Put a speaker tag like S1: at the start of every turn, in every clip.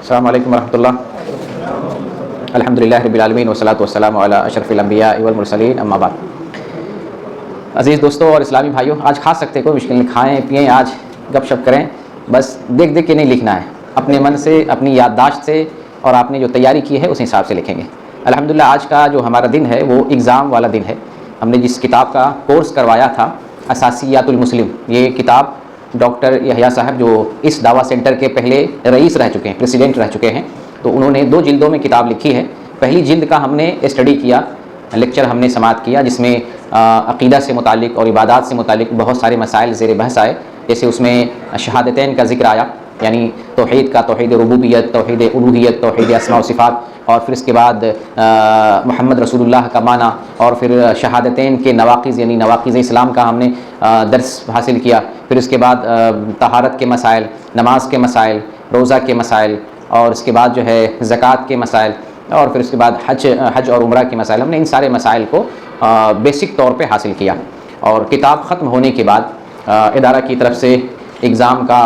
S1: अस्सलाम वालेकुम रहमतुल्लाह। अल्हम्दुलिल्लाह रब्बिल आलमीन वस्सलातु वस्सलामु अला अशरफिल अंबिया वल मुरसलीन, अम्मा बाद। अज़ीज़ दोस्तों और इस्लामी भाइयों, आज खा सकते कोई मुश्किल नहीं, खाएँ पिएँ, आज गपशप करें, बस देख देख के नहीं लिखना है, अपने मन से, अपनी याददाश्त से, और आपने जो तैयारी की है उस हिसाब से लिखेंगे। अल्हम्दुलिल्लाह आज का जो हमारा दिन है वो एग्ज़ाम वाला दिन है। हमने जिस किताब का कोर्स करवाया था, असासियातुल मुस्लिम, ये किताब डॉक्टर यहया साहब जो इस दावा सेंटर के पहले रईस रह चुके हैं, प्रेसिडेंट रह चुके हैं, तो उन्होंने 2 जिल्दों में किताब लिखी है। पहली जिल्द का हमने स्टडी किया, लेक्चर हमने समाअत किया, जिसमें अक़ीदा से मुतालिक और इबादात से मुतालिक बहुत सारे मसाइल ज़ेर बहस आए। जैसे उसमें शहादतैन का ज़िक्र आया, यानी तौहीद का, तौहीद रुबूबियत, तौहीद उलूहियत, तौहीद अस्मा व सिफ़ात, और फिर इसके बाद मोहम्मद रसूलुल्लाह का माना, और फिर शहादतैन के नवाक़िज़ यानी नवाक़िज़ इस्लाम का हमने दर्स हासिल किया। फिर उसके बाद तहारत के मसाइल, नमाज के मसाइल, रोज़ा के मसाइल, और इसके बाद जो है ज़कात के मसाइल, और फिर उसके बाद हज और उम्रा के मसाइल। हमने इन सारे मसाइल को बेसिक तौर पे हासिल किया, और किताब ख़त्म होने के बाद इदारा की तरफ से एग्ज़ाम का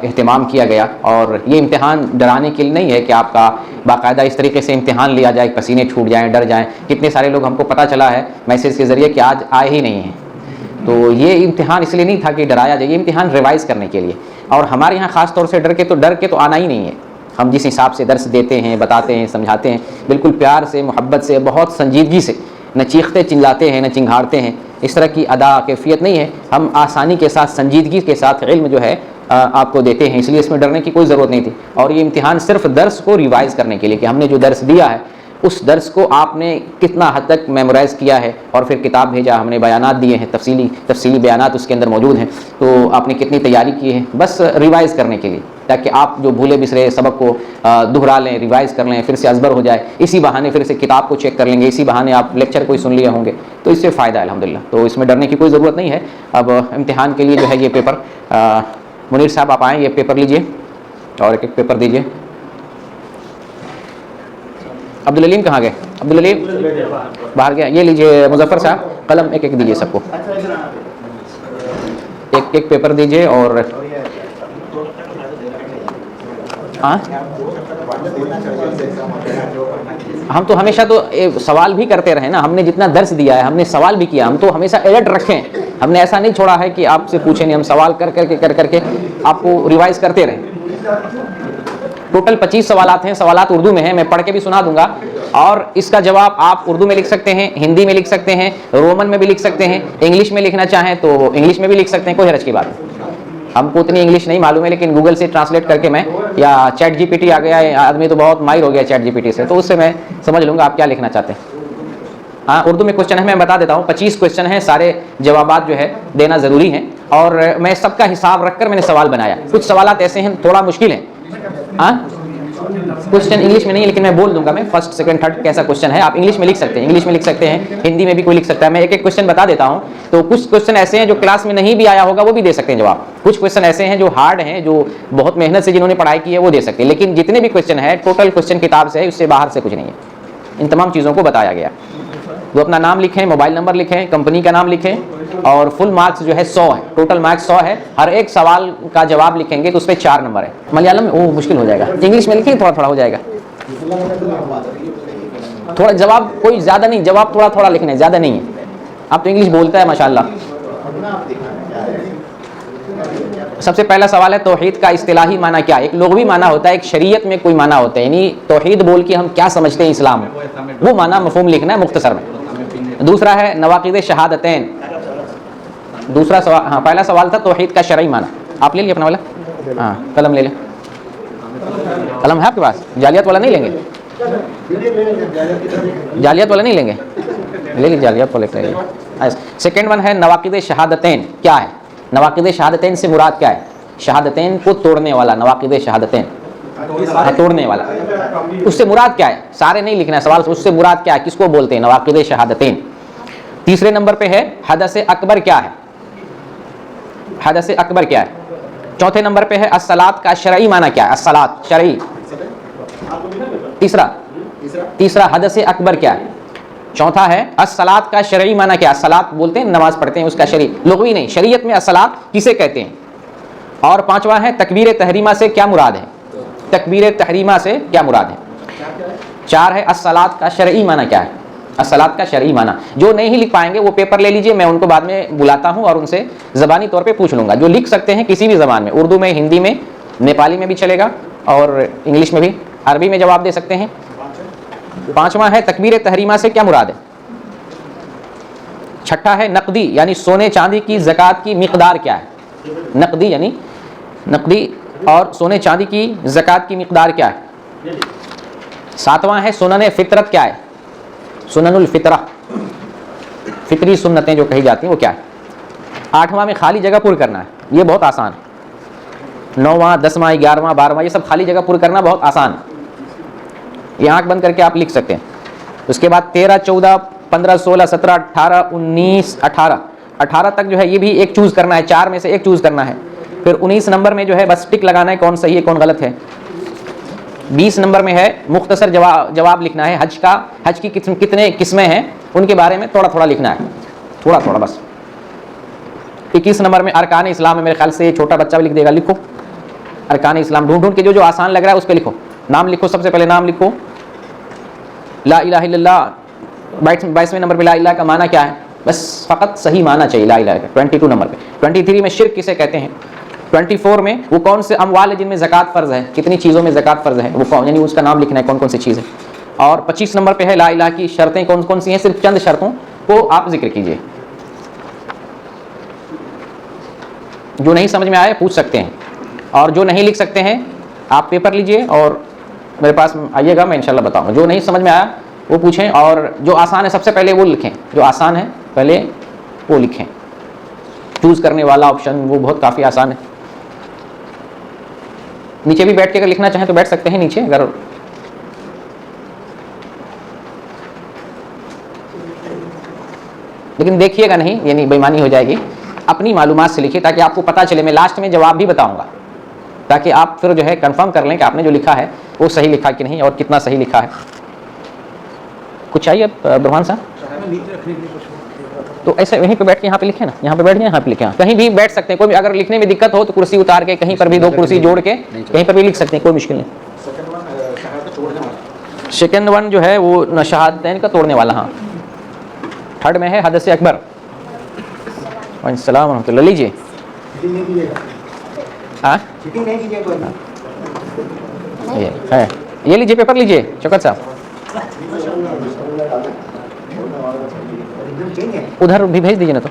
S1: अहतमाम किया गया। और ये इम्तिहान डराने के लिए नहीं है कि आपका बाकायदा इस तरीके से इम्तिहान लिया जाए, पसीने छूट जाएँ, डर जाएँ। कितने सारे लोग, हमको पता चला है मैसेज के ज़रिए कि आज आए ही नहीं हैं। तो ये इम्तिहान इसलिए नहीं था कि डराया जाए, ये इम्तिहान रिवाइज़ करने के लिए। और हमारे यहाँ ख़ास तौर से डर के तो आना ही नहीं है। हम जिस हिसाब से दर्स देते हैं, बताते हैं, समझाते हैं, बिल्कुल प्यार से, मोहब्बत से, बहुत संजीदगी से, न चीखते चिल्लाते हैं, न चिंघाड़ते हैं, इस तरह की अदा कैफियत नहीं है। हम आसानी के साथ, संजीदगी के साथ इल्म जो है आपको देते हैं, इसलिए इसमें डरने की कोई ज़रूरत नहीं थी। और ये इम्तिहान सिर्फ दर्स को रिवाइज़ करने के लिए कि हमने जो दर्स दिया है उस दर्स को आपने कितना हद तक मेमोराइज़ किया है, और फिर किताब भेजा, हमने बयानात दिए हैं, तफसीली बयानात उसके अंदर मौजूद हैं, तो आपने कितनी तैयारी की है, बस रिवाइज़ करने के लिए, ताकि आप जो भूले बिसरे सबक को दोहरा लें, रिवाइज़ कर लें, फिर से अज़बर हो जाए। इसी बहाने फिर से किताब को चेक कर लेंगे, इसी बहाने आप लेक्चर कोई सुन लिए होंगे, तो इससे फ़ायदा है अल्हम्दुलिल्लाह। तो इसमें डरने की कोई ज़रूरत नहीं है। अब इम्तिहान के लिए जो है ये पेपर, मुनीर साहब आप आएँ, ये पेपर लीजिए और एक पेपर दीजिए। अब्दुल अलीम कहाँ गए? अब्दुल अलीम बाहर गया। ये लीजिए मुजफ्फर साहब, कलम एक दीजिए सबको, एक पेपर दीजिए। और हाँ, हम तो हमेशा तो सवाल भी करते रहे ना, हमने जितना दर्स दिया है हमने सवाल भी किया, हम तो हमेशा अलर्ट रखें, हमने ऐसा नहीं छोड़ा है कि आपसे पूछे नहीं, हम सवाल कर करके आपको रिवाइज करते रहे। टोटल 25 सवालात हैं, सवालात उर्दू में हैं, मैं पढ़ के भी सुना दूंगा, और इसका जवाब आप उर्दू में लिख सकते हैं, हिंदी में लिख सकते हैं, रोमन में भी लिख सकते हैं, इंग्लिश में लिखना चाहें तो इंग्लिश में भी लिख सकते हैं, कोई हर्ज की बात नहीं। हमको उतनी इंग्लिश नहीं मालूम है, लेकिन गूगल से ट्रांसलेट करके मैं, या चैट जीपीटी आ गया है, आदमी तो बहुत माहिर हो गया चैट जीपीटी से, तो उससे मैं समझ लूँगा आप क्या लिखना चाहते हैं। हाँ, उर्दू में क्वेश्चन है, मैं बता देता हूँ, 25 क्वेश्चन हैं, सारे जवाबात जो है देना ज़रूरी है, और मैं सबका हिसाब रखकर मैंने सवाल बनाया। कुछ सवालात ऐसे हैं थोड़ा मुश्किल है। हाँ, क्वेश्चन इंग्लिश में नहीं है, लेकिन मैं बोल दूंगा, मैं फर्स्ट सेकंड थर्ड कैसा क्वेश्चन है, आप इंग्लिश में लिख सकते हैं, इंग्लिश में लिख सकते हैं, हिंदी में भी कोई लिख सकता है। मैं एक एक क्वेश्चन बता देता हूं, तो कुछ क्वेश्चन ऐसे हैं जो क्लास में नहीं भी आया होगा वो भी दे सकते हैं जवाब, कुछ क्वेश्चन ऐसे हैं जो हार्ड हैं, जो बहुत मेहनत से जिन्होंने पढ़ाई की है वो दे सकते हैं, लेकिन जितने भी क्वेश्चन है टोटल क्वेश्चन किताब से है, उससे बाहर से कुछ नहीं है। इन तमाम चीज़ों को बताया गया। तो अपना नाम लिखें, मोबाइल नंबर लिखें, कंपनी का नाम लिखें, और फुल मार्क्स जो है 100 है, टोटल मार्क्स 100 है। हर एक सवाल का जवाब लिखेंगे तो उस पर 4 नंबर है। मलयालम में वो मुश्किल हो जाएगा, इंग्लिश में लिखें थोड़ा थोड़ा हो जाएगा, थोड़ा जवाब कोई ज़्यादा नहीं, जवाब थोड़ा थोड़ा लिखना है, ज़्यादा नहीं है। आप तो इंग्लिश बोलता है माशाल्लाह। सबसे पहला सवाल है, तौहीद का इस्तिलाही माना क्या? एक लुग़वी माना होता है, एक शरीयत में कोई माना होता है, यानी तौहीद बोल के हम क्या समझते हैं इस्लाम में, वो माना मफ़हूम लिखना है मुख्तसर में। दूसरा है नवाक़िज़ शहादतैन। दूसरा सवाल, हाँ पहला सवाल था तौहीद का शरई माना। आप ले लिए अपना वाला, हाँ कलम ले लें, कलम है आपके पास? जालियात वाला नहीं लेंगे? जालियात वाला नहीं लेंगे? ले लीजिए, जालियात वाला। सेकेंड वन है नवाक़िज़ शहादतैन क्या है? नवाक़िज़ शहादतैन से मुराद क्या है? शहादतैन को तोड़ने वाला, नवाक़िज़ शहादतैन तोड़ने वाला, उससे मुराद क्या है? सारे नहीं लिखना है सवाल, उससे मुराद क्या है, किसको बोलते हैं नवाक़िज़ शहादतैन। तीसरे नंबर पे है हदस अकबर क्या है? हदस अकबर क्या है? चौथे नंबर पे है अस्सलात का शरई माना क्या है? अस्सलात शरई। तीसरा हदस अकबर क्या है? चौथा है अस्सलात का शरई माना क्या? अस्सलात बोलते हैं नमाज पढ़ते हैं, उसका शरई, लुग़वी नहीं, शरीयत में अस्सलात किसे कहते हैं? और पांचवा है तकबीर तहरीमा से क्या मुराद है? तकबीर तहरीमा से क्या मुराद है। 4 है अस्सलात का शरई माना क्या है। अस्सलात का शरई माना जो नहीं लिख पाएंगे वो पेपर ले लीजिए, मैं उनको बाद में बुलाता हूँ और उनसे ज़बानी तौर पे पूछ लूँगा। जो लिख सकते हैं किसी भी ज़बान में, उर्दू में, हिंदी में, नेपाली में भी चलेगा और इंग्लिश में भी, अरबी में जवाब दे सकते हैं। 5वां है तकबीर तहरीमा से क्या मुराद है। 6ठा है नकदी यानी सोने चांदी की ज़कात की मिक़दार क्या है। नकदी यानी नकदी और सोने चांदी की ज़कात की मिक़दार क्या है। 7वां है सुनन फितरत क्या है। सुननुल फितरा, फितरी सुन्नतें जो कही जाती हैं वो क्या है। 8वां में खाली जगह पुर करना है, ये बहुत आसान है। 9वां 10वां 11वां 12वां ये सब खाली जगह पुर करना बहुत आसान है, ये आँख बंद करके आप लिख सकते हैं। उसके बाद 13 14 15 16 17 18 19 18 तक जो है ये भी एक चूज़ करना है, 4 में से एक चूज़ करना है। फिर 19 नंबर में जो है बस टिक लगाना है कौन सही है कौन गलत है। 20 नंबर में है मुख्तसर जवाब लिखना है। हज की कितने किस्में हैं उनके बारे में थोड़ा थोड़ा लिखना है, थोड़ा थोड़ा बस। 21 नंबर में अरकान इस्लाम है, मेरे ख्याल से छोटा बच्चा भी लिख देगा। लिखो अरकान इस्लाम, ढूंढ के जो आसान लग रहा है उस पर लिखो। नाम लिखो, सबसे पहले नाम लिखो ला इलाहा इल्लल्लाह। 22वें नंबर पर ला इलाहा का माना क्या है, बस फ़कत सही माना चाहिए ला इलाहा का। 22 नंबर पे 23 में शिर्क किसे कहते हैं। 24 में वो कौन से अमवाल है जिनमें ज़कात फ़र्ज़ है, कितनी चीज़ों में ज़कात फ़र्ज़ है वो कौन, यानी उसका नाम लिखना है कौन कौन सी चीज़ है। और 25 नंबर पे है ला इलाहा की शर्तें कौन कौन सी हैं, सिर्फ चंद शर्तों को आप जिक्र कीजिए। जो नहीं समझ में आए पूछ सकते हैं, और जो नहीं लिख सकते हैं आप पेपर लीजिए और मेरे पास आइएगा, मैं इंशाल्लाह बताऊँगा। जो नहीं समझ में आया वो पूछें, और जो आसान है सबसे पहले वो लिखें, जो आसान है पहले वो लिखें। चूज़ करने वाला ऑप्शन वो बहुत काफ़ी आसान है। नीचे भी बैठ के अगर लिखना चाहें तो बैठ सकते हैं नीचे, अगर लेकिन देखिएगा नहीं, यानी बेईमानी हो जाएगी। अपनी मालूमात से लिखिए ताकि आपको पता चले। मैं लास्ट में जवाब भी बताऊंगा ताकि आप फिर जो है कंफर्म कर लें कि आपने जो लिखा है वो सही लिखा कि नहीं और कितना सही लिखा है। कुछ चाहिए बुरहान साहब? तो ऐसे वहीं पे बैठ के यहाँ पे लिखे ना, यहाँ पे बैठ जाए, यहाँ पे लिखे, कहीं भी बैठ सकते हैं। कोई भी अगर लिखने में दिक्कत हो तो कुर्सी उतार के कहीं पर भी 2 कुर्सी जोड़ के कहीं पर भी लिख सकते हैं, कोई मुश्किल नहीं। सेकंड वन जो है वो शहादतैन का तोड़ने वाला। हाँ, थर्ड में है हदस अकबर। अस्सलाम रहमतुल्लाह। लीजिए ये लीजिए पेपर लीजिए शौकत साहब। उधर भी भेज दीजिए ना। तो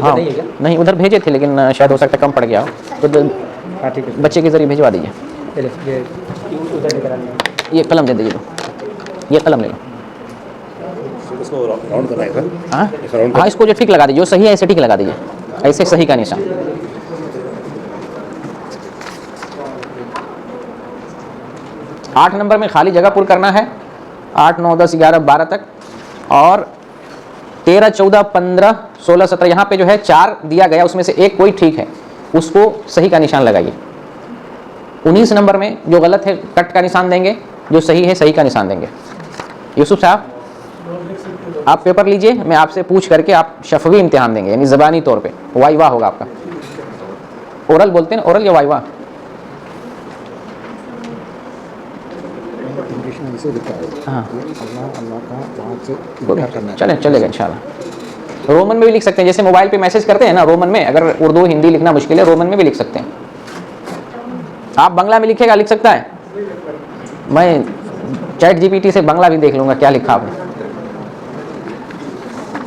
S1: हाँ नहीं, उधर भेजे थे लेकिन शायद हो सकता है कम पड़ गया हो, तो बच्चे के जरिए भिजवा दीजिए। ये कलम दे दीजिए, ये कलम ले लो। हाँ इसको जो ठीक लगा दीजिए, जो सही है ऐसे ठीक लगा दीजिए, ऐसे सही का निशान। आठ नंबर में खाली जगह पुर करना है, 8 9 10 11 12 तक, और 13 14 15 16 17 यहाँ पे जो है 4 दिया गया, उसमें से एक कोई ठीक है उसको सही का निशान लगाइए। 19 नंबर में जो गलत है कट का निशान देंगे, जो सही है सही का निशान देंगे। यूसुफ साहब आप पेपर लीजिए, मैं आपसे पूछ करके आप शफवी इम्तिहान देंगे, यानी ज़बानी तौर पे वाइवा होगा आपका। ओरल बोलते हैं ना, ओरल या वाइवा? हाँ चलेगा इंशाल्लाह। रोमन में भी लिख सकते हैं, जैसे मोबाइल पे मैसेज करते हैं ना रोमन में, अगर उर्दू हिंदी लिखना मुश्किल है रोमन में भी लिख सकते हैं। आप बांग्ला में लिखेगा, लिख सकता है। मैं चैट जीपीटी से बांग्ला भी देख लूँगा क्या लिखा आपने।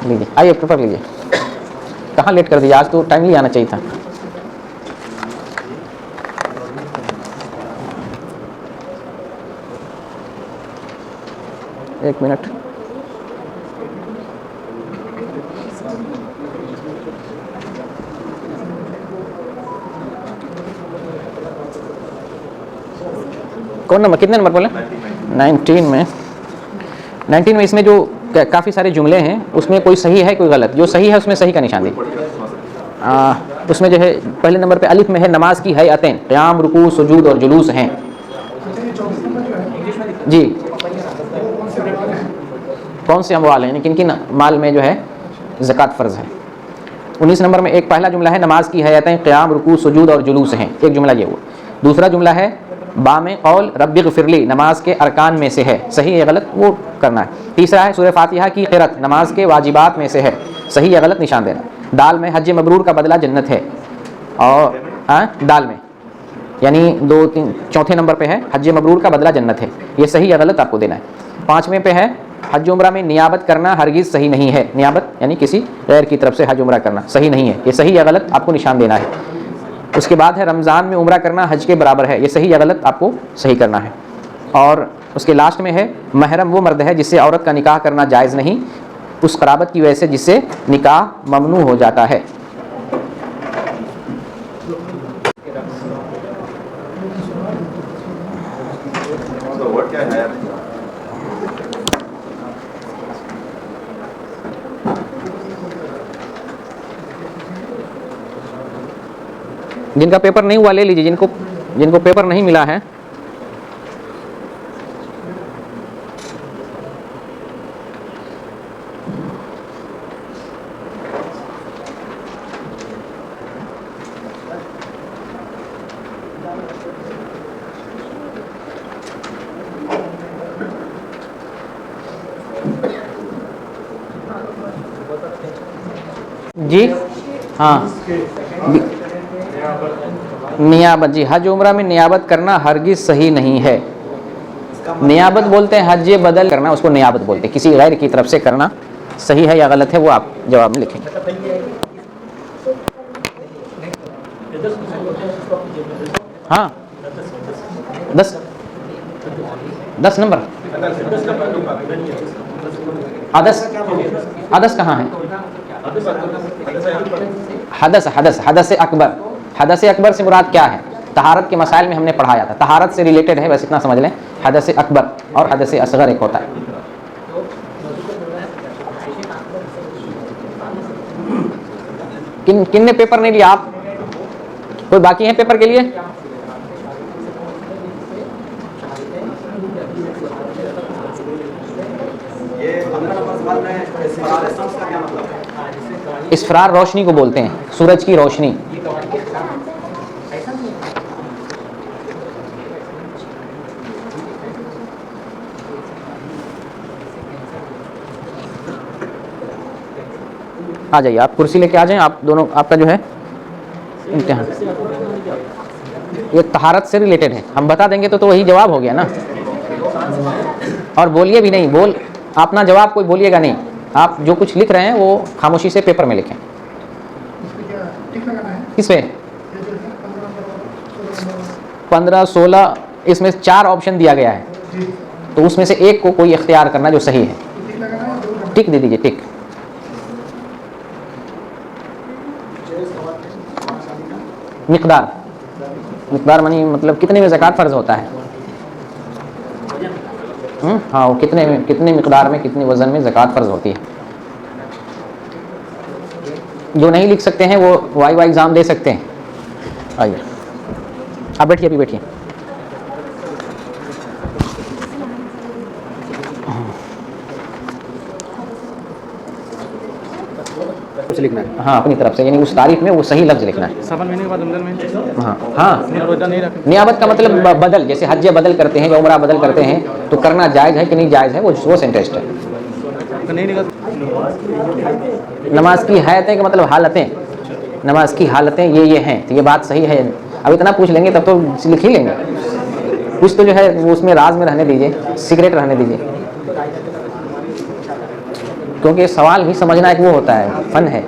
S1: लीजिए, आइए पेपर लीजिए। कहाँ लेट कर दिया, आज तो टाइमली आना चाहिए था। एक मिनट। कौन नंबर, कितने नंबर बोले? 19 में इसमें जो काफ़ी सारे जुमले हैं उसमें कोई सही है कोई गलत। जो सही है उसमें सही का निशान दीजिए। उसमें जो है पहले नंबर पे अलिफ में है नमाज की हैअतैन, क़याम रुकू सुजूद और जुलूस हैं। जी कौन से अमवाल हैं, किन किन माल में जो है ज़कात फ़र्ज़ है। 19 नंबर में एक पहला जुमला है नमाज की हैअतैन, क़याम रुकू सुजूद और जुलूस हैं, एक जुमला ये हुआ। दूसरा जुमला है बा में कौल रब्बी ग़फ़िरली नमाज के अरकान में से है, सही है गलत वो करना है। तीसरा है सूरह फातिहा की क़िरात नमाज के वाजिबात में से है, सही या गलत निशान देना। दाल में हज मबरूर का बदला जन्नत है, और दाल में यानी 2 3 चौथे नंबर पे है हज मबरूर का बदला जन्नत है, ये सही या गलत आपको देना है। 5वें पे है हज उम्रा में नियाबत करना हरगिज़ सही नहीं है, नियाबत यानी किसी गैर की तरफ से हज उम्रा करना सही नहीं है, ये सही या गलत आपको निशान देना है। उसके बाद है रमज़ान में उम्रा करना हज के बराबर है, ये सही या गलत आपको सही करना है। और उसके लास्ट में है महरम वो मर्द है जिससे औरत का निकाह करना जायज़ नहीं, उस क़राबत की वजह से जिससे निकाह ममनू हो जाता है। जिनका पेपर नहीं हुआ ले लीजिए, जिनको पेपर नहीं मिला है जी हाँ नियाबत, जी हज उम्रा में नियाबत करना हरगिज़ सही नहीं है। नियाबत बोलते हैं हज बदल करना, उसको नियाबत बोलते हैं, किसी गैर की तरफ से करना। सही है या गलत है वो आप जवाब में लिखेंगे। हाँ 10 नंबर हदस कहाँ है? हदस अकबर, हदस अकबर से मुराद क्या है? तहारत के मसाइल में हमने पढ़ाया था, तहारत से रिलेटेड है, बस इतना समझ लें। हदस अकबर और हदस असगर एक होता है। किन ने पेपर नहीं लिया? आप कोई बाकी है पेपर के लिए? इसफरार रोशनी को बोलते हैं, सूरज की रोशनी। आ जाइए, आप कुर्सी लेके आ जाएं, आप दोनों, आपका जो है इम्तिहान ये तहारत से रिलेटेड है, हम बता देंगे तो वही जवाब हो गया ना। और बोलिए भी नहीं, अपना जवाब कोई बोलिएगा नहीं, आप जो कुछ लिख रहे हैं वो खामोशी से पेपर में लिखें। किस पे? 15 16 इसमें 4 ऑप्शन दिया गया है, तो उसमें से एक को कोई इख्तियार करना जो सही है। टिक दे दीजिए, टिक। मिक़दार मनी मतलब कितने में ज़कात फ़र्ज होता है? हाँ, वो कितने मिक़दार में, कितने वज़न में ज़कात फ़र्ज होती है। जो नहीं लिख सकते हैं वो वाई एग्ज़ाम दे सकते हैं। आइए आप बैठिए, अभी बैठिए। कुछ लिखना है, हाँ अपनी तरफ से, यानी उस तारीफ में वो सही लफ्ज़ लिखना है। 7 महीने के बाद अंदर में हाँ नियाबत का मतलब बदल, जैसे हज बदल करते हैं या उम्रा बदल करते हैं, तो करना जायज़ है कि नहीं जायज़ है, वो सेंटेंस है। नमाज की हैतें का मतलब हालतें, नमाज की हालतें ये हैं, तो ये बात सही है। अब इतना पूछ लेंगे तब तो लिख ही लेंगे, कुछ तो जो है वो उसमें राज में रहने दीजिए, सीक्रेट रहने दीजिए, क्योंकि सवाल ही समझना एक वो होता है, फन है।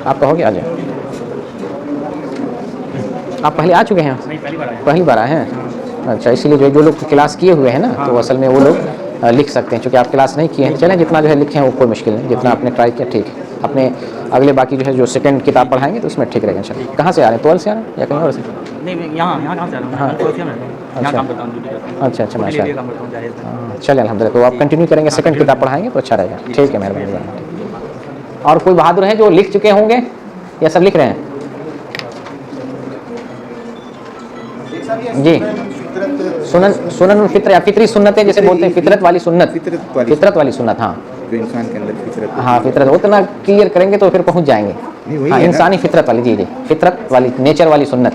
S1: आप कहोगे? आ जाए। आप पहले आ चुके हैं? पहली बार आए हैं। अच्छा, इसीलिए जो लोग क्लास किए हुए हैं ना, तो असल में वो लोग लिख सकते हैं, क्योंकि आप क्लास नहीं किए हैं। चलें, जितना जो है लिखे हैं वो कोई मुश्किल नहीं, जितना आपने ट्राई किया ठीक है। अपने अगले बाकी जो है जो सेकंड किताब पढ़ाएंगे तो उसमें ठीक रहेगा इंशाल्लाह। कहाँ से आ रहे हैं? 12 से आ रहे हैं या कहीं और से?
S2: नहीं, यहाँ कहाँ से आ रहा हूँ? हाँ, काम करता हूँ,
S1: अच्छा माशाल्लाह। चलिए अल्हम्दुलिल्लाह, तो आप कंटिन्यू करेंगे, सेकंड किताब पढ़ाएंगे तो अच्छा रहेगा। ठीक है, मेहरबानी। और कोई बहादुर है जो लिख चुके होंगे या सब लिख रहे हैं? जी, सुनन फित्र या फितरी सुन्नतें जैसे बोलते हैं, फितरत वाली सुन्नत, फितरत वाली सुन्नत। हाँ,
S3: जो इंसान के अंदर फितरत,
S1: हाँ फितरत, उतना क्लियर करेंगे तो फिर पहुंच जाएंगे। हाँ, इंसानी फितरत वाली, जी, फितरत वाली, नेचर वाली सुन्नत।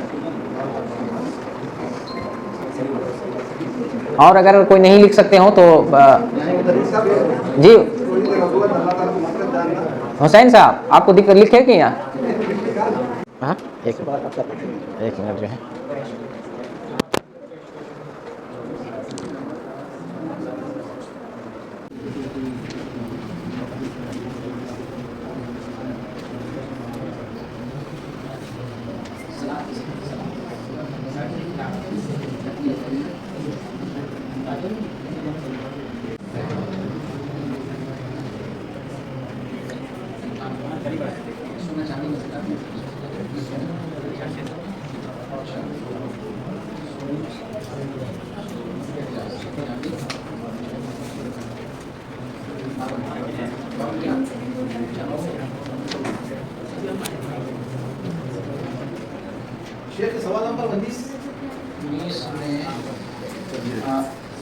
S1: और अगर कोई नहीं लिख सकते हो तो जी हुसैन साहब आपको दिक्कत लिखे कि यहाँ? हाँ एक मिनट जो है
S3: सवाल नंबर 20 में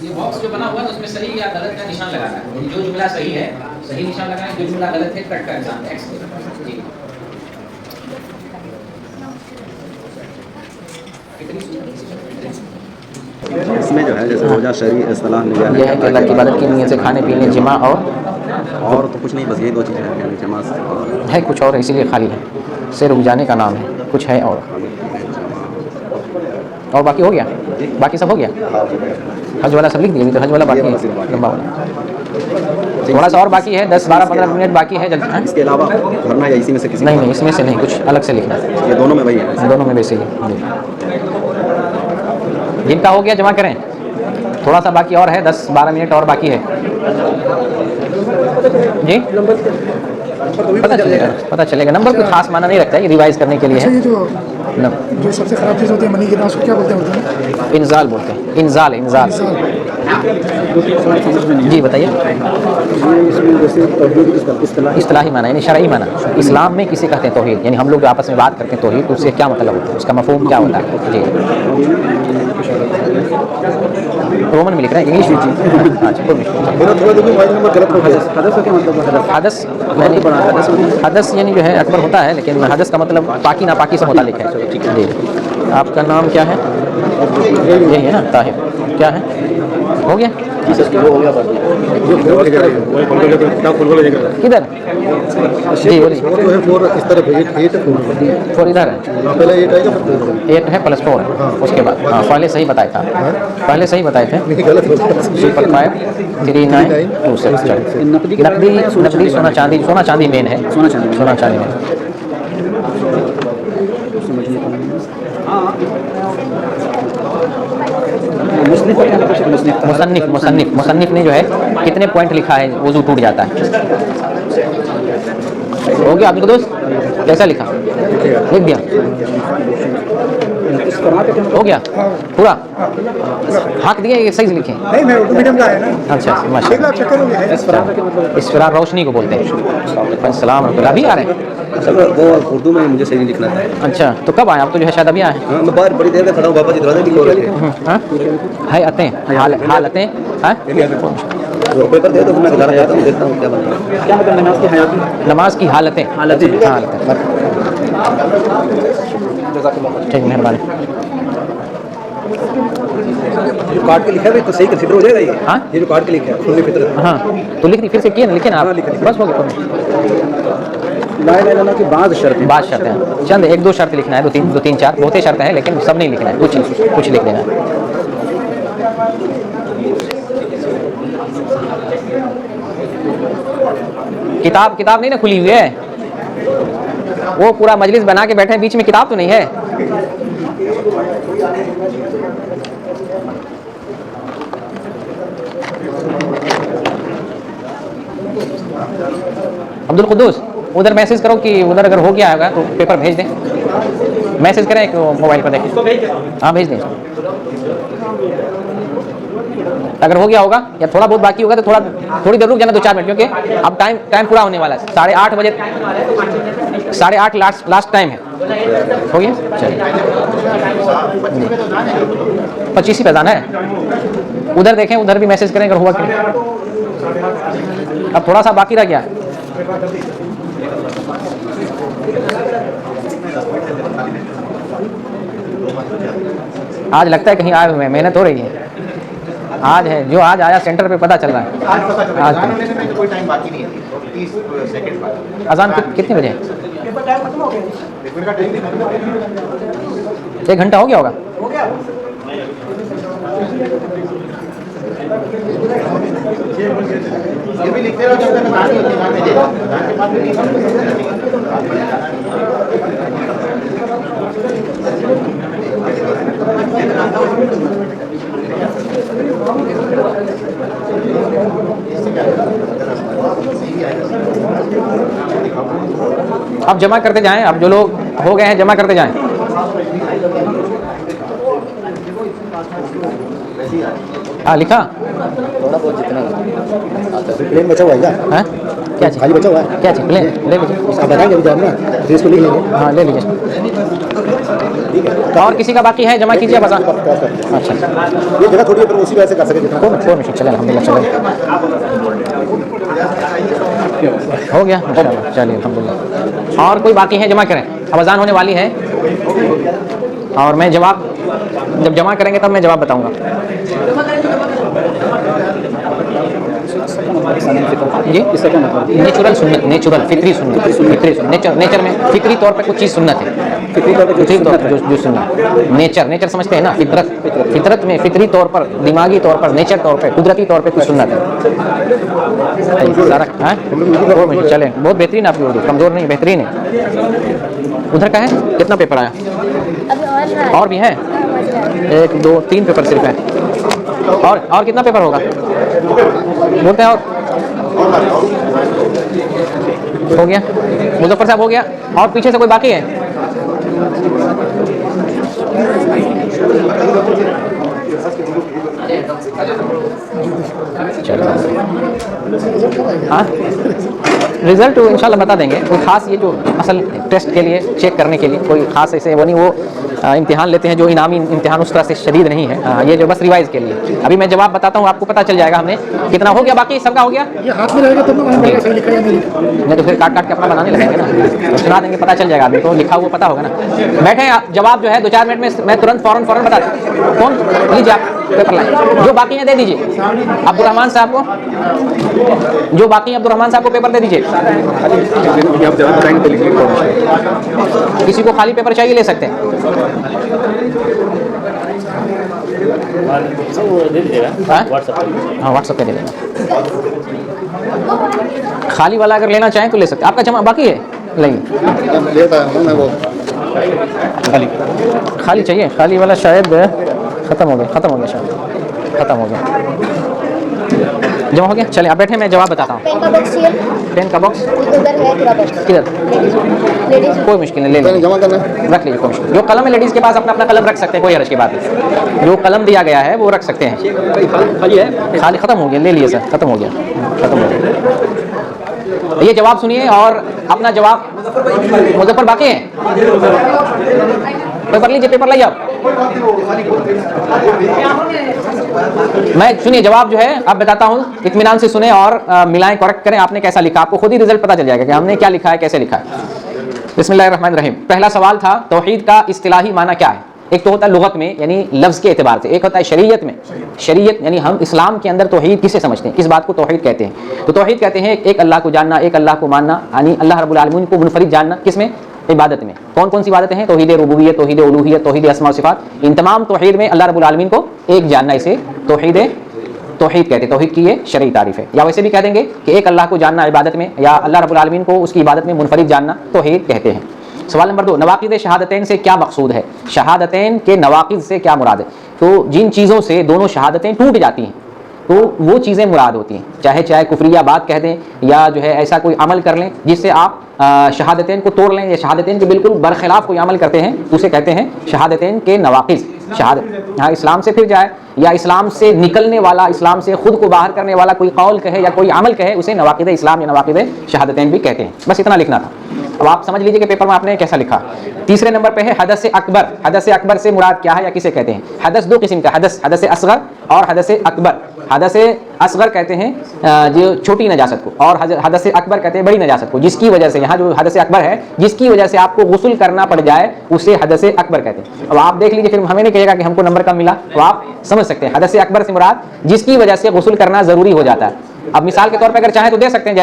S1: ये बॉक्स जो बना हुआ है उसमें सही या गलत का निशान लगाना है। जो जुमला सही है सही निशान लगाना है, जो जुमला गलत है कट का निशान एक्स जी।
S3: इसमें जो है जैसे रोजा शरी इस्तिलाह निगरानी
S1: यह है कि अल्लाह की इबादत की नीयत से खाने पीने जिमा
S3: और तो कुछ नहीं, बस यही दो चीज़ें हैं यानी जमात
S1: है, कुछ और इसीलिए खाली है, से रुक जाने का नाम है, कुछ है और बाकी हो गया, बाकी सब हो गया। हज वाला सब लिख दिया, तो हज वाला बाकी है लंबा वाला, थोड़ा सा और बाकी है, 10-12-15 मिनट बाकी है जल्दी।
S3: इसके अलावा भरना या इसी में से किसी
S1: नहीं इसमें से नहीं, कुछ अलग से लिखना है।
S3: ये दोनों में वही है,
S1: दोनों में वैसे ही। जिनका हो गया जमा करें, थोड़ा सा बाकी और है, 10-12 मिनट और बाकी है जी। पता चलेगा नंबर कोई खास माना नहीं रखता है, ये रिवाइज करने के लिए है।
S4: जो सबसे खराब चीज़ होती है मनी की नाश, क्या बोलते हैं?
S1: इंजाल बोलते हैं, इंजाल इंजाल। जी बताइए। इस्तिलाही माना यानी शरई माना, इस्लाम में किसे कहते हैं तौहीद, यानी हम लोग जो आपस में बात करते हैं तौहीद, तो उससे क्या मतलब होता है, उसका मफहूम क्या होता है जी। रोमन में लिख रहे हैं, इंग्लिश में जी। हदस हदस यानी जो है अकबर होता है, लेकिन हदस का मतलब पाकी नापाकी से मुतालिक है जी। आपका नाम क्या है? यही है ना, ताहिर। क्या है? हो गया किधर जी बोलिए। फोर इधर है, 8 है +4 है उसके बाद। हाँ पहले सही बताया था, पहले सही बताए थे। 53926। नकदी सोना चांदी मेन है, सोना चांदी मेन। मुसन्निफ ने जो है कितने पॉइंट लिखा है, वजू टूट जाता है। हो गया आपको दोस्त, कैसा लिखा? लिख दिया, हो गया पूरा। हाँक दिए, ये सही से लिखे।
S4: नहीं, मैं उर्दू मीडियम का है ना।
S1: अच्छा माशाल्लाह। इसफरार रोशनी को बोलते हैं। सलाम अभी आ रहे हैं?
S3: वो उर्दू में मुझे सही लिखना है।
S1: अच्छा तो कब आए आप? तो जो है शायद अभी आए।
S3: हाँ, मैं बाहर बड़ी देर से खड़ा हूँ, बाबा जी दरवाजे भी खोल रखे हैं।
S1: है आते हैं हालतें हैं
S3: पेपर दे तो मैं दिखा रहा हूँ, देखता हूँ क्या बनता है। क्या मतलब नमाज की हयाती,
S1: नमाज की हालतें ठीक, मेहरबानी।
S3: जो काट के लिखा है तो सही फिक्र हो जाएगा ये।
S1: हाँ
S3: ये जो काट के लिखा है खुले फिक्र।
S1: हाँ तो लिख दी, फिर से किए ना, लिखे ना आप, बस हो गया।
S3: ला इलाहा इल्लल्लाह की बाद शर्तें,
S1: बाद शर्तें हैं चंद, 1-2 शर्त लिखना है, 2-3 4 बहुते शर्तें हैं, लेकिन सब नहीं लिखना है, कुछ लिख देना है। किताब नहीं ना खुली हुई है, वो पूरा मजलिस बना के बैठे हैं, बीच में किताब तो नहीं है। अब्दुल कुद्दूस उधर मैसेज करो कि उधर अगर हो गया होगा तो पेपर भेज दें, मैसेज करें एक मोबाइल पर देखें। हाँ भेज दें, अगर हो गया होगा या थोड़ा बहुत बाकी होगा तो थोड़ी देर रुक जाना, 2-4 मिनट, क्योंकि अब टाइम पूरा होने वाला है। 8:30 बजे, 8:30 लास्ट टाइम है। हो गया, चलिए 25 ही पे जाना है। उधर देखें, उधर भी मैसेज करें अगर हुआ कि। अब थोड़ा सा बाकी रह गया। आज लगता है कहीं आए हुए, मेहनत हो रही है। आज है, जो आज आया सेंटर पे पता चल रहा है। आज
S3: कोई टाइम बाकी नहीं है, 30 सेकंड बाकी।
S1: अजान कितने बजे है? 1 घंटा हो गया होगा।
S3: ये भी लिखते रहो जब तक अजान नहीं होती, अजान में देगा, अजान के बाद नहीं
S1: अब जमा करते जाएं, अब जो लोग हो गए हैं जमा करते जाएं। हाँ लिखा
S3: थोड़ा बहुत जितना प्लेन बचा हुआ है क्या?
S1: है क्या चीज़?
S3: खाली बचा हुआ है
S1: क्या चीज़? प्लेन ले लीजिए।
S3: आप बताएंगे अभी जब ना फिर इसको लिख लेंगे।
S1: हाँ ले लीजिए। तो और किसी का बाकी है जमा कीजिए बस। अच्छा
S3: ये जगह थोड़ी है पर उसी वजह से कर सके जितना।
S1: कोई मिशन चले अल्हम्दुलिल्लाह चले हो गया माशाल्लाह, चलिए अल्हम्दुलिल्लाह। और कोई बाकी है जमा करें, अब अजान होने वाली है और मैं जवाब जब जमा करेंगे तब मैं जवाब बताऊंगा। जी नेचुरल सुन्नत, नेचुरल फितरी सुन्नत, फितरी नेचर में फितरी तौर पे कुछ चीज़ सुन्नत है, फितरी तौर पे जो सुन्नत नेचर समझते हैं ना, फितरत में फितरी तौर पर, दिमागी तौर पर, नेचर तौर पे, कुदरती तौर पे कुछ सुन्नत है सारा। चले बहुत बेहतरीन आपकी उर्दू, कमज़ोर नहीं बेहतरीन है। उधर का है कितना पेपर आया? और भी है 1 2 3 पेपर सिर्फ है। और कितना पेपर होगा बोलते हैं? और हो गया मुजफ्फर साहब, हो गया। और पीछे से कोई बाकी है? चलो हाँ रिजल्ट इंशाल्लाह बता देंगे। कोई खास ये जो असल टेस्ट के लिए चेक करने के लिए कोई खास ऐसे वो नहीं, वो इम्तिहान लेते हैं जो इनामी इम्तिहान उस तरह से शदीद नहीं है। ये जो बस रिवाइज के लिए, अभी मैं जवाब बताता हूँ आपको पता चल जाएगा हमने कितना हो गया। बाकी सबका हो गया?
S4: ये हाथ में रहेगा तब ना सही लिखा है नहीं।
S1: नहीं तो फिर काट के अपना बनाने लगेंगे ना, तो सुना देंगे, पता चल जाएगा आदमी को, लिखा हुआ पता होगा ना। बैठे आप, जवाब जो है 2-4 मिनट में मैं तुरंत फ़ौरन बता दूँ। कौन लीजिए आप पेपर लाए, जो बाकी हैं दे दीजिए। अब्दुर्रहमान साहब को, जो बाकी हैं अब्दुर्रहमान साहब को पेपर दे दीजिए। किसी को खाली पेपर चाहिए ले सकते हैं। हाँ व्हाट्सएप पे दे देना। खाली वाला अगर लेना चाहें तो ले सकते हैं। आपका जमा बाकी है लेंगे? खाली चाहिए? खाली वाला शायद ख़त्म हो गया शायद, ख़त्म हो गया। जमा हो गया? चलें आप बैठे, मैं जवाब बताता हूँ। पेन का बॉक्स किधर? कोई मुश्किल नहीं, ले लीजिए, जमा करना रख लीजिए, कोई मुश्किल। जो कलम है लेडीज़ के पास अपना कलम रख सकते हैं, कोई हर्ज की बात नहीं। जो कलम दिया गया है वो रख सकते हैं। खाली है? खाली ख़त्म हो गया, ले लिए सर, ख़त्म हो गया। ये जवाब सुनिए और अपना जवाब। मुजफ्फर बाकी है? पेपर लीजिए, पेपर लाइए आप। मैं सुनिए जवाब जो है अब बताता हूँ, इत्मीनान से सुने और मिलाएं, करेक्ट करें। आपने कैसा लिखा, आपको खुद ही रिजल्ट पता चल जाएगा कि हमने क्या लिखा है, कैसे लिखा है। बिस्मिल्लाहिर्रहमानिर्रहीम। पहला सवाल था तौहीद का इस्तिलाही माना क्या है। एक तो होता है लुगत में यानी लफ्ज़ के एतबार से, एक होता है शरीयत में। शरीयत यानी हम इस्लाम के अंदर तौहीद किसे समझते हैं, किस बात को तौहीद कहते हैं। तो तौहीद कहते हैं एक अल्लाह को जानना, एक अल्लाह को मानना, यानी अल्लाह रब्बुल आलमीन को मुनफरिद जानना। किसमें? इबादत में। कौन कौन सी इबादतें हैं? तौहीद रुबूबियत, तौहीद उलूहियत, तौहीद अस्मा व सिफ़ात। इन तमाम तौहीद में अल्लाह रब्बुल आलमीन को एक जानना, इसे तौहीद कहते हैं। तौहीद की ये शरई तारीफ़ है। या वैसे भी कह देंगे कि एक अल्लाह को जानना इबादत में, या अल्लाह रब्बुल आलमीन को उसकी इबादत में मुनफरिद जानना तौहीद कहते हैं। सवाल नंबर 2, नवाक़िद शहादतैन से क्या मकसूद है। शहादतैन के नवाक़िद से क्या मुराद है। तो जिन चीज़ों से दोनों शहादतें टूट जाती हैं तो वो चीज़ें मुराद होती हैं। चाहे कुफ्रिया बात कह दें या जो है ऐसा कोई अमल कर लें जिससे आप शहादतैन को तोड़ लें, या शहादतैन के बिल्कुल बरखिलाफ़ कोई अमल करते हैं तो उसे कहते हैं शहादतैन के नवाक़िज़। शहादत हाँ इस्लाम से फिर जाए या इस्लाम से निकलने वाला, इस्लाम से ख़ुद को बाहर करने वाला कोई कौल कहे या कोई अमल कहे, उसे नवाक़िद इस्लाम या नवाक़िद शहादतैन भी कहते हैं। बस इतना लिखना था। अब आप समझ लीजिए कि पेपर में आपने कैसा लिखा। तीसरे नंबर पे है हदस अकबर। हदस अकबर से मुराद क्या है या किसे कहते हैं? हदस दो किस्म का, हदस असगर और हदस अकबर। हदस असगर कहते हैं जो छोटी नजासत को, और हदस अकबर कहते हैं बड़ी नजासत को, जिसकी वजह से यहाँ जो हदस अकबर है जिसकी वजह से आपको गुस्ल करना पड़ जाए उसे हदस अकबर कहते हैं। अब आप देख लीजिए, फिर हमें नहीं कहेगा कि हमको नंबर कम मिला, तो आप समझ सकते हैं हदस अकबर से मुराद जिसकी वजह से गुस्ल करना जरूरी हो जाता है। अब मिसाल के तौर पर अगर चाहें तो दे सकते हैं,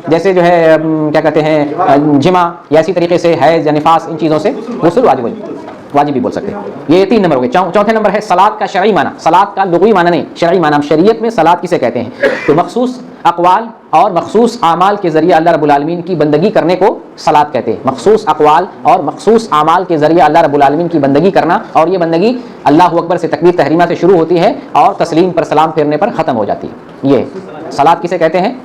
S1: जैसे जो है क्या कहते हैं जिमा या इसी तरीके से हैज या निफास, इन चीज़ों से गुस्ल वाजिब भी बोल सकते हैं। ये 3 नंबर हो गए। चौथे नंबर है सलात का शरई माना। सलात का लुग़वी माना नहीं, शरई माना। शरीयत में सलात किसे कहते हैं? तो मखसूस अक़वाल और मखसूस आमाल के ज़रिए अल्लाह रब्बुल आलमीन की बंदगी करने को सलात कहते हैं। मखसूस अक़वाल और मखसूस आमाल के ज़रिए अल्लाह रब्बुल आलमीन की बंदगी करना, और ये बंदगी अल्लाह अकबर से तकबीर तहरीमा से शुरू होती है और तस्लीम पर सलाम फेरने पर ख़त्म हो जाती है। ये सलात किसे कहते हैं?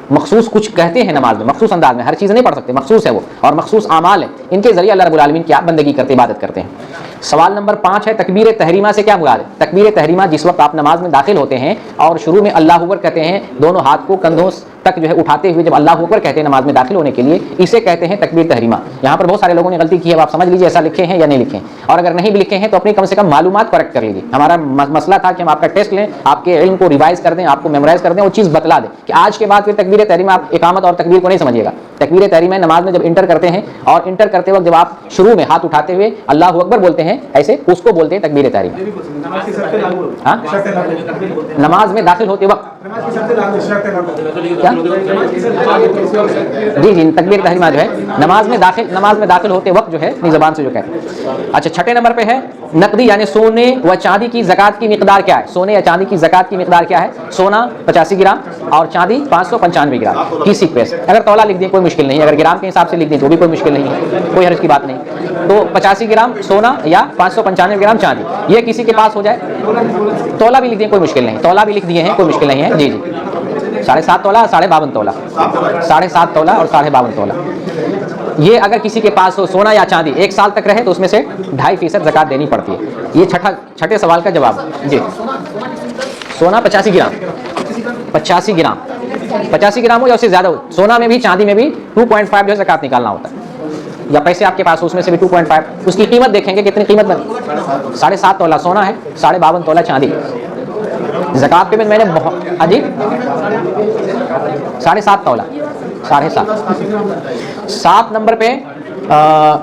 S1: मखसूस कुछ कहते हैं नमाज में, मखसूस अंदाज में, हर चीज़ नहीं पढ़ सकते, मखसूस है वो, और मखसूस आमाल है, इनके जरिए अल्लाह रब्बुल आलमीन की आप बंदगी करते, इबादत करते हैं। सवाल नंबर 5 है तकबीर तहरीमा से क्या मुराद है? तकबीर तहरीमा जिस वक्त आप नमाज में दाखिल होते हैं और शुरू में अल्लाह अकबर कहते हैं, दोनों हाथ को कंधों तक जो है उठाते हुए जब अल्लाह अकबर कहते हैं नमाज में दाखिल होने के लिए, इसे कहते हैं तकबीर तहरीमा। यहाँ पर बहुत सारे लोगों ने गलती की है, आप समझ लीजिए ऐसा लिखे हैं या नहीं लिखे, और अगर नहीं भी लिखे हैं तो अपनी कम से कम मालूमात करेक्ट कर लीजिए। हमारा मसला था कि हम आपका टेस्ट लें, आपके इल्म को रिवाइज कर दें, आपको मेमोराइज कर दें, वो चीज़ बतला दें कि आज के बाद फिर तकबीर तहरीमा आप इकामत और तकबीर को नहीं समझिएगा। तकबीर तहरीमा नमाज में जब इंटर करते हैं, और इंटर करते वक्त जब आप शुरू में हाथ उठाते हुए अल्लाह अकबर बोलते हैं, ऐसे उसको बोलते हैं तकबीर तहरीमा। हाँ, नमाज में दाखिल होते वक्त क्या? जी, तकबीर तहरीमा जो है नमाज में दाखिल होते वक्त जो है अपनी ज़बान से जो कहते हैं। अच्छा, छठे नंबर पे है नकदी यानी सोने व चांदी की ज़कात की मिकदार क्या है? सोने या चांदी की ज़कात की मिकदार क्या है? सोना 85 ग्राम और चांदी 595 ग्राम की सिक पैसे। अगर तौला लिख दें कोई मुश्किल नहीं, अगर ग्राम के हिसाब से लिख दें तो भी कोई मुश्किल नहीं है, कोई हर्ज की बात नहीं। तो 85 ग्राम सोना या 595 ग्राम चांदी, ये किसी के पास हो जाए। तौला भी लिख दें कोई मुश्किल नहीं, तौला भी लिख दिए हैं, कोई मुश्किल नहीं है। जी, 7.5 तौला, 52.5 तौला, 7.5 तौला और 52.5 तौला, ये अगर किसी के पास हो सोना या चांदी 1 साल तक रहे तो उसमें से 2.5% ज़कात देनी पड़ती है। ये छठे सवाल का जवाब जी। सोना 85 ग्राम, 85 ग्राम हो या उससे ज़्यादा हो, सोना में भी चांदी में भी 2.5 जो है ज़कात निकालना होता है, या पैसे आपके पास उसमें से भी 2.5, उसकी कीमत देखेंगे कितनी कीमत बनी। 7.5 तौला सोना है, 52.5 तौला चांदी। ज़कात पे मैंने बहुत अजीब 7.5 तौला, 7.5। 7 नंबर पे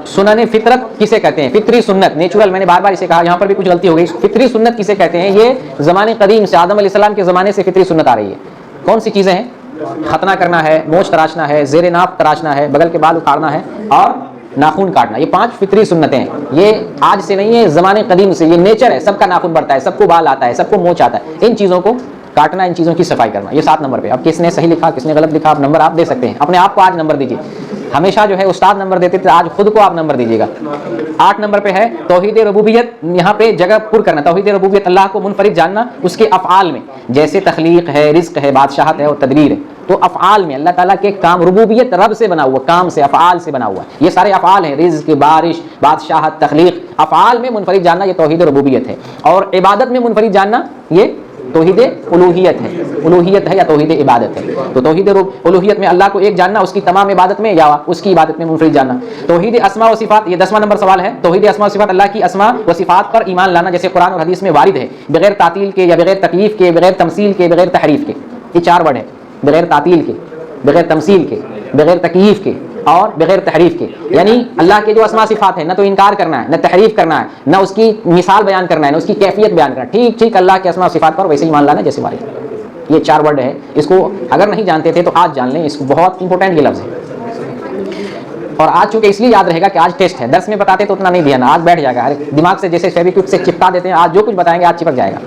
S1: सुनन फितरत किसे कहते हैं? फितरी सुन्नत, नेचुरल, मैंने बार बार इसे कहा, यहाँ पर भी कुछ गलती हो गई। फितरी सुन्नत किसे कहते हैं? ये ज़माने कदीम से, आदम अलैहिस्सलाम के ज़माने से फितरी सुन्नत आ रही है। कौन सी चीज़ें हैं? खतना करना है, मोछ तराशना है, ज़ेर नाप तराशना है, बगल के बाल उखाड़ना है और नाखून काटना। ये 5 फितरी सुन्नतें हैं। ये आज से नहीं है, ज़माने कदीम से, ये नेचर है, सबका नाखून बढ़ता है, सबको बाल आता है, सबको मोछ आता है। इन चीज़ों को काटना, इन चीज़ों की सफाई करना, ये 7 नंबर पे। अब किसने सही लिखा, किसने गलत लिखा, आप नंबर आप दे सकते हैं। अपने आप को आज नंबर दीजिए, हमेशा जो है उस्ताद नंबर देते थे, आज खुद को आप नंबर दीजिएगा। 8 नंबर पे है तौहीद रुबूबियत, यहाँ पे जगह पुर करना। तौहीद रुबूबियत, अल्लाह को मुनफरिद जानना उसके अफ़आल में, जैसे तख्लीक है, रिज़्क़ है, बादशाहत है और तदबीर है। तो अफ़आल में अल्लाह ताला के काम, रुबूबियत रब से बना हुआ, काम से, अफ़आल से बना हुआ, ये सारे अफ़आल हैं, रिज़्क़, बारिश, बादशाहत, तख्लीक, अफ़आल में मुनफरिद जानना ये तौहीद रुबूबियत है। और इबादत में मुनफरिद जानना ये तौहीद उलूहियत है, उलूहियत है या तौहीद इबादत है। तो तौहीद उलूहियत में अल्लाह को एक जानना, उसकी तमाम इबादत में या उसकी इबादत में मुनफरिद जानना। तौहीद अस्मा व सिफ़ात, ये 10वां नंबर सवाल है। तौहीद अस्मा व सिफ़ात, अल्लाह की अस्मा व सिफ़ात पर ईमान लाना, जैसे कुरान और हदीस में वारिद है, बगैर तातील के या बगैर तकयीफ़ के, बगैर तमसील के, बगैर तहरीफ के। ये 4 वर्ड है, बगैर तातील के, बगैर तमसील के, बगैर तकयीफ़ के और बगैर तहरीफ के। यानी अल्लाह के जो अस्मा सिफ़ात है, न तो इनकार करना है, न तहरीफ करना है, न उसकी मिसाल बयान करना है, न उसकी कैफियत बयान करना, ठीक ठीक अल्लाह के अस्मा सिफ़ात पर वैसे ही मान लाना जैसे वारिद। ये 4 वर्ड है, इसको अगर नहीं जानते थे तो आज जान लें, इसको बहुत इंपॉर्टेंट ये लफ्ज़ है। और आज चूंकि इसलिए याद रहेगा कि आज टेस्ट है, दर्स में बताते तो उतना नहीं दिया ना, आज बैठ जाएगा दिमाग से, जैसे फेविक्विक से चिपका देते हैं, आज जो कुछ बताएंगे आज चिपक जाएगा।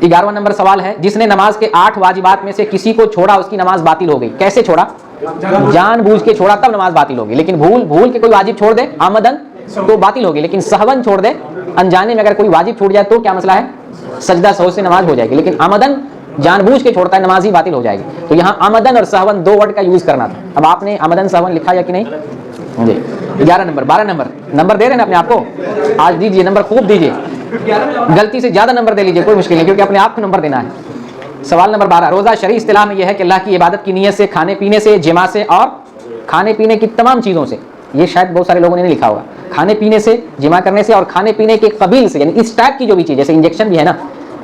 S1: 11वां नंबर सवाल है, जिसने नमाज के 8 वाजिबात में से किसी को छोड़ा उसकी नमाज बातिल हो गई। कैसे छोड़ा? जानबूझ के छोड़ा तब नमाज बातिल होगी, लेकिन भूल के कोई वाजिब छोड़ दे आमदन तो बातिल होगी, लेकिन सहवन छोड़ दे, अनजाने में अगर कोई वाजिब छूट जाए तो क्या मसला है? सजदा सहू से नमाज हो जाएगी, लेकिन आमदन जानबूझ के छोड़ता है नमाज ही बातिल हो जाएगी। तो यहाँ आमदन और सहवन 2 वर्ड का यूज करना था। अब आपने आमदन सहवन लिखा या कि नहीं? जी। 11 नंबर, 12 नंबर दे रहे हैं अपने आप को, आज दीजिए नंबर, खूब दीजिए, गलती से ज्यादा नंबर दे लीजिए, कोई मुश्किल नहीं, क्योंकि अपने आप को नंबर देना है। सवाल नंबर 12, रोज़ा शरई इस्तिलाह में यह है कि अल्लाह की इबादत की नीयत से, खाने पीने से, जिमा से और खाने पीने की तमाम चीज़ों से, ये शायद बहुत सारे लोगों ने नहीं लिखा होगा, खाने पीने से, जिमा करने से और खाने पीने के कबील से, यानी इस टाइप की जो भी चीज़, जैसे इंजेक्शन भी है ना,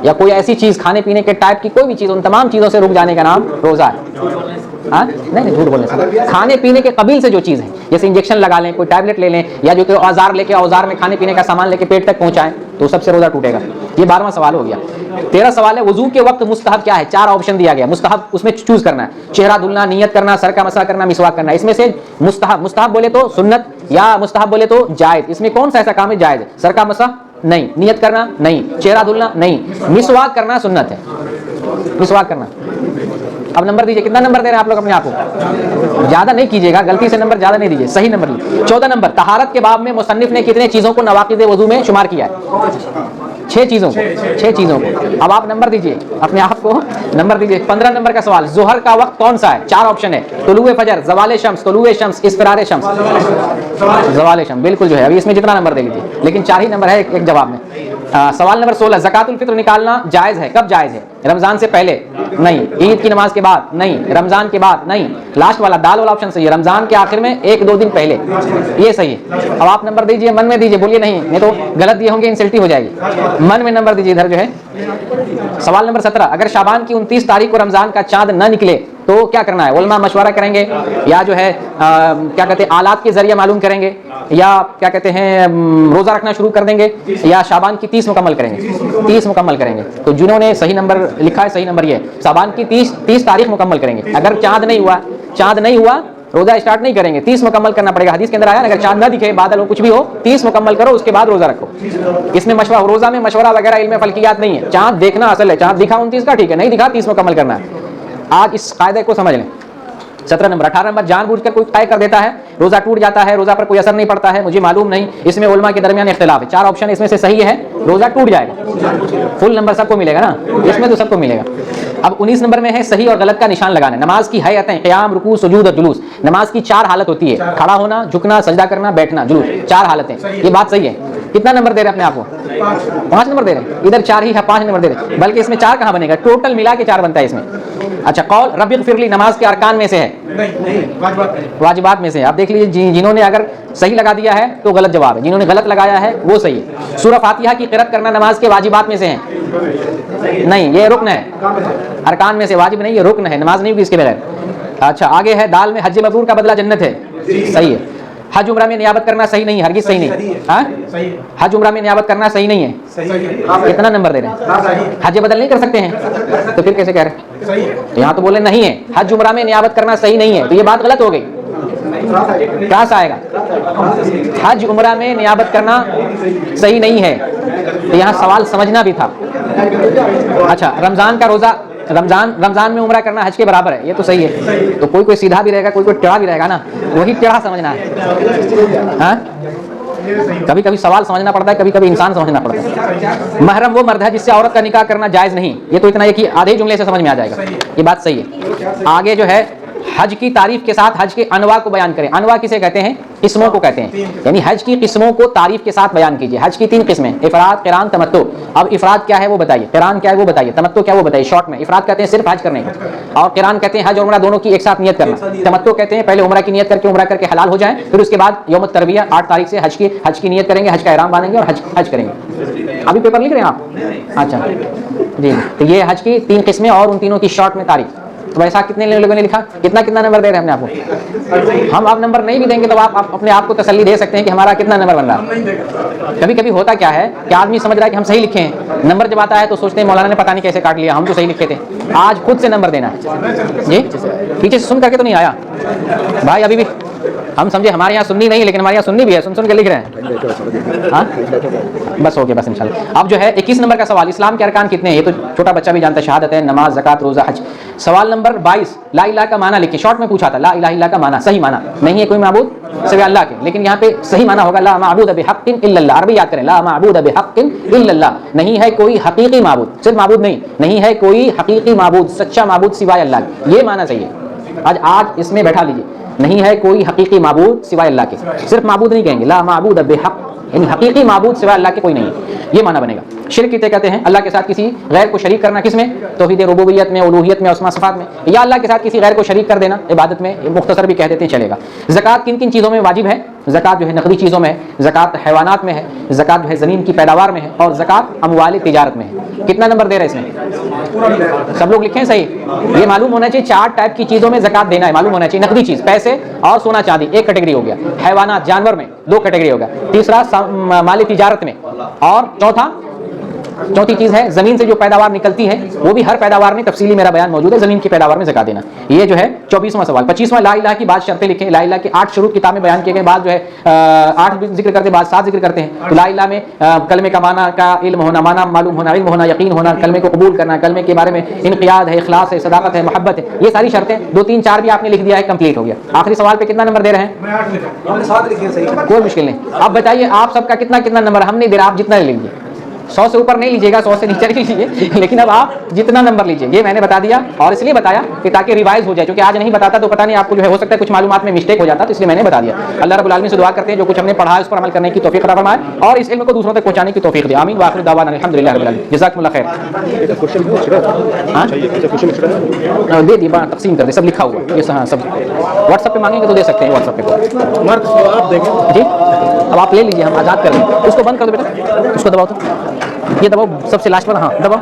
S1: या कोई ऐसी चीज़ खाने पीने के टाइप की कोई भी चीज़, उन तमाम चीज़ों से रुक जाने का नाम रोज़ा है। हाँ नहीं, झूठ बोलने से, खाने पीने के कबील से जो चीज़ है, जैसे इंजेक्शन लगा लें, कोई टैबलेट ले लें, या जो कोई औजार लेके औजार में खाने पीने का सामान लेके पेट तक पहुँचाएं, तो सबसे रोज़ा टूटेगा। ये 12वां सवाल हो गया। 13 सवाल है, वजू के वक्त मुस्तहब क्या है? 4 ऑप्शन दिया गया, मुस्तहब उसमें चूज करना है, चेहरा धुलना, नियत करना, सर का मसा करना, मिसवाक करना। इसमें से मुस्तहब, मुस्तहब बोले तो सुन्नत, या मुस्तहब बोले तो जायज, इसमें कौन सा ऐसा काम है जायज है? सर का मसा नहीं, नियत करना नहीं, चेहरा धुलना नहीं, मिसवाक करना सुन्नत है, मिसवाक करना। अब नंबर दीजिए, कितना नंबर दे रहे हैं आप लोग अपने आप को? ज्यादा नहीं कीजिएगा, गलती से नंबर ज्यादा नहीं दीजिए, सही नंबर लीजिए। 14 नंबर, तहारत के बाब में मुसन्निफ ने कितने चीजों को नवाकिद वजू में शुमार किया है? 6 चीजों को, 6 चीजों को। अब आप नंबर दीजिए, अपने आप को नंबर दीजिए। 15 नंबर का सवाल, जोहर का वक्त कौन सा है? 4 ऑप्शन है, तुलुए फजर, जवाले शम्स, तुलुए शम्स, इस्फरारे शम्स। जवाले शम्स बिल्कुल जो है, अभी इसमें जितना नंबर दे लीजिए, लेकिन 4 ही नंबर है एक जवाब में। सवाल नंबर 16, ज़कातुल फित्र निकालना जायज़ है? कब जायज़ है? रमज़ान से पहले नहीं, ईद की नमाज के बाद नहीं, रमज़ान के बाद नहीं। लास्ट वाला दाल वाला ऑप्शन सही है, रमज़ान के आखिर में 1-2 दिन पहले, ये सही है। अब आप नंबर दीजिए, मन में दीजिए, बोलिए नहीं तो गलत दिए होंगे, इंसल्टी हो जाएगी। मन में नंबर दीजिए इधर जो है। सवाल नंबर 17, अगर शाबान की 29 तारीख को रमज़ान का चांद न निकले तो क्या करना है? उलमा मशवरा करेंगे, या जो है क्या कहते हैं आलात के जरिए मालूम करेंगे, या क्या कहते हैं रोज़ा रखना शुरू कर देंगे, या शाबान की 30 मुकम्मल करेंगे? 30 मुकम्मल करेंगे। तो जिन्होंने सही नंबर लिखा है, सही नंबर ये है, शाबान की 30 तारीख मुकम्मल करेंगे। अगर चांद नहीं हुआ रोज़ा स्टार्ट नहीं करेंगे, 30 मुकम्मल करना पड़ेगा। हदीस के अंदर आया, अगर चांद ना दिखे, बादल हो, कुछ भी हो, 30 मुकम्मल करो, उसके बाद रोज़ा रखो। इसमें मशवरा, रोज़ा में मशवरा वगैरह इल्म फल्कियात नहीं है। चांद देखना असल है, चांद दिखा 29 का ठीक है, नहीं दिखा 30 मुकम्मल करना है। आज इस कायदे को समझ लें। 17 नंबर, 18 नंबर, जानबूझकर कोई तय कर देता है, रोज़ा टूट जाता है, रोज़ा पर कोई असर नहीं पड़ता है, मुझे मालूम नहीं, इसमें उलमा के दरमियान इख्तिलाफ है। 4 ऑप्शन इसमें से सही है, रोज़ा टूट जाएगा। फुल नंबर सबको मिलेगा ना, इसमें तो सबको मिलेगा। अब 19 नंबर में है सही और गलत का निशान लगाना। नमाज की हैयतें, क़याम, रुकू, सुजूद और जुलूस। नमाज की 4 हालत होती है, खड़ा होना, झुकना, सजदा करना, बैठना, जुलूस, 4 हालतें। ये बात सही है। कितना नंबर दे रहे हैं अपने आप को? 5 नंबर दे रहे हैं। इधर 4 ही है, 5 नंबर दे रहे हैं, बल्कि इसमें 4 कहाँ बनेगा? टोटल मिला के 4 बनता है इसमें। अच्छा, कौल रब्बिग़फिरली नमाज के अरकान में से है? नहीं, वाजिबात में से है। आप देख लीजिए, जिन्होंने अगर सही लगा दिया है तो गलत जवाब है, जिन्होंने गलत लगाया है वो सही है। सूरह फातिहा की क़िरात करना नमाज के वाजिबात में से है? नहीं, ये रुक्न है, अरकान में से, वाजिब नहीं, ये रुक्न है, नमाज नहीं होगी इसके बगैर। अच्छा, आगे है दाल में हज मबरूर का बदला जन्नत है? सही है। हज उम्रा में नियाबत करना सही नहीं, हरगिज सही नहीं। हाँ, हज उम्रा में नियाबत करना सही नहीं है। कितना नंबर दे रहे हैं? हज बदल नहीं कर सकते हैं, तो फिर कैसे कह रहे हैं? तो यहाँ तो बोले नहीं है, हज उम्रा में नियाबत करना सही नहीं है, तो ये बात गलत हो गई। क्या आएगा? हज उम्रा में नियाबत करना सही नहीं है, तो यहाँ सवाल समझना भी था। अच्छा, रमजान का रोजा, रमजान में उम्रा करना हज के बराबर है, ये तो सही है। तो कोई सीधा भी रहेगा, कोई टेढ़ा भी रहेगा ना, वही टेढ़ा समझना है। हाँ, कभी कभी सवाल समझना पड़ता है, कभी कभी इंसान समझना पड़ता है। महरम वो मर्द है जिससे औरत का निकाह करना जायज़ नहीं, ये तो इतना है कि आधे जुमले से समझ में आ जाएगा, ये बात सही है। आगे जो है हज की तारीफ के साथ हज के अनवा को बयान करें। अनवा किसे कहते हैं? किस्मों को कहते हैं, यानी हज की किस्मों को तारीफ के साथ बयान कीजिए। हज की 3 किस्में, इफराद, क़िरान, तमत्तु। अब इफराद क्या है वो बताइए, क़िरान क्या है वो बताइए, तमत्तु क्या है वो बताइए शॉर्ट में। इफराद कहते हैं सिर्फ हज करने को, और क़िरान कहते हैं हज और उम्रा दोनों की एक साथ नियत करना। तमत्तु कहते हैं पहले उम्रा की नियत करके उम्रा करके हलाल हो जाए, फिर उसके बाद यौम तरबिया 8 तारीख से हज की नियत करेंगे, हज का ihram बांधेंगे और हज करेंगे। अभी पेपर लिख रहे हैं आप? अच्छा जी, तो ये हज की 3 किस्में और उन तीनों की शॉर्ट में तारीख। तो ऐसा कितने लोगों ने लिखा? कितना नंबर दे रहे हैं अपने आप को? हम आप नंबर नहीं भी देंगे तो आप अपने आप को तसल्ली दे सकते हैं कि हमारा कितना नंबर बन रहा है। कभी कभी होता क्या है कि आदमी समझ रहा है कि हम सही लिखे हैं, नंबर जब आता है तो सोचते हैं मौलाना ने पता नहीं कैसे काट लिया, हम तो सही लिखे थे। आज खुद से नंबर देना है जी, पीछे से सुन करके तो नहीं आया भाई। अभी भी हम समझे हमारे यहाँ सुन्नी नहीं, लेकिन हमारे यहाँ सुन्नी भी है, सुन के लिख रहे हैं। हाँ, बस हो गया, बस इंशाल्लाह। अब जो है 21 नंबर का सवाल, इस्लाम के अरकान कितने हैं? ये तो छोटा बच्चा भी जानता है, शहादत है, नमाज, ज़कात, रोज़ा, हज। सवाल नंबर 22, ला इलाहा का माना लिखिए। शॉर्ट में पूछा था, ला इलाहा इल्ला का माना, सही माना नहीं है कोई माबूद सिवाय अल्लाह के, लेकिन यहाँ पे सही माना होगा ला माबूद बिहक़्क़िन इल्लल्लाह। अरबी याद करें, ला माबूद बिहक़्क़िन इल्लल्लाह, नहीं है कोई हकीकी माबूद, सिर्फ माबूद नहीं है कोई हकीकी माबूद, सच्चा माबूद सिवाय अल्लाह, ये माना चाहिए। आज इसमें बैठा लीजिए। नहीं है कोई हकीकी माबूद सिवाय अल्लाह के। सिर्फ माबूद नहीं कहेंगे, ला माबूद बेहक, यानी हकीकी माबूद सिवाय अल्लाह के कोई नहीं है, ये माना बनेगा। शिर्क किसे कहते हैं? अल्लाह के साथ किसी गैर को शरीक करना, किसमें? तौहीद रुबूबियत में, उलूहियत में, अस्मा सिफात में, या अल्लाह के साथ किसी गैर को शरीक कर देना इबादत में, मुख्तसर भी कह देते हैं चलेगा। ज़कात किन किन चीज़ों में वाजिब है? ज़कात जो है नकदी चीज़ों में है, ज़कात हैवानात में है, ज़कात जो है ज़मीन की पैदावार में है, और ज़कात अमवाल तिजारत में है। कितना नंबर दे रहे हैं इसमें? सब लोग लिखें सही। ये मालूम होना चाहिए 4 टाइप की चीज़ों में ज़कात देना है, मालूम होना चाहिए। नकदी चीज़, पैसे और सोना चांदी एक कैटेगरी हो गया, हैवानात जानवर में 2 कैटेगरी हो गया, तीसरा माल तिजारत में, और चौथी चीज़ है ज़मीन से जो पैदावार निकलती है, वो भी हर पैदावार में तफसीली मेरा बयान मौजूद है, ज़मीन की पैदावार में ज़कात देना। ये जो है 24वां सवाल। 25वां ला इलाहा की 5 शर्तें लिखें। ला इलाहा की 8 शुरूत किताब में बयान किए गए, बाद जो है 8 जिक्र करते, बाद 7 जिक्र करते हैं। तो ला इलाहा में कलमे का माना का इल्म होना, माना मालूम होना, इल्म होना, यकीन होना, कलमे को कबूल करना, कलमे के बारे में इनक़ियाद है, इखलास है, सदाकत है, मोहब्बत है, ये सारी शर्तें 2, 3, 4 भी आपने लिख दिया है, कंप्लीट हो गया। आखिरी सवाल पे कितना नंबर दे रहे हैं? कोई मुश्किल नहीं। अब बताइए आप सबका कितना कितना नंबर? हम नहीं दे रहा, आप जितना लीजिए। 100 से ऊपर नहीं लीजिएगा, 100 से नीचे नहीं लीजिए, लेकिन अब आप जितना नंबर लीजिए। ये मैंने बता दिया, और इसलिए बताया कि ताकि रिवाइज हो जाए, क्योंकि आज नहीं बताता तो पता नहीं आपको जो है हो सकता है कुछ मालूमात में मिस्टेक हो जाता, तो इसलिए मैंने बता दिया। अल्लाह रब्बुल आलमीन से दुआ करते हैं जो कुछ हमने पढ़ा है उस पर अमल करने की तौफीक अता फरमाए, और इस इल्म को दूसरों तक पहुंचाने की तौफीक दे। आमीन व आखिर दावाना अल्हम्दुलिल्लाह रब्बिल आलमीन। जज़ाकुमुल्लाह खैर। हां दे दी, तकसीम कर दे, सब लिखा हुआ ये सब। व्हाट्सएप पे मांगेंगे तो दे सकते हैं, व्हाट्सएप पे जी। अब आप ले लीजिए, हम आज़ाद कर दें। उसको बंद कर दो बेटा, उसको दबाओ तो, ये दबाओ सबसे लास्ट पर, हाँ दबाओ।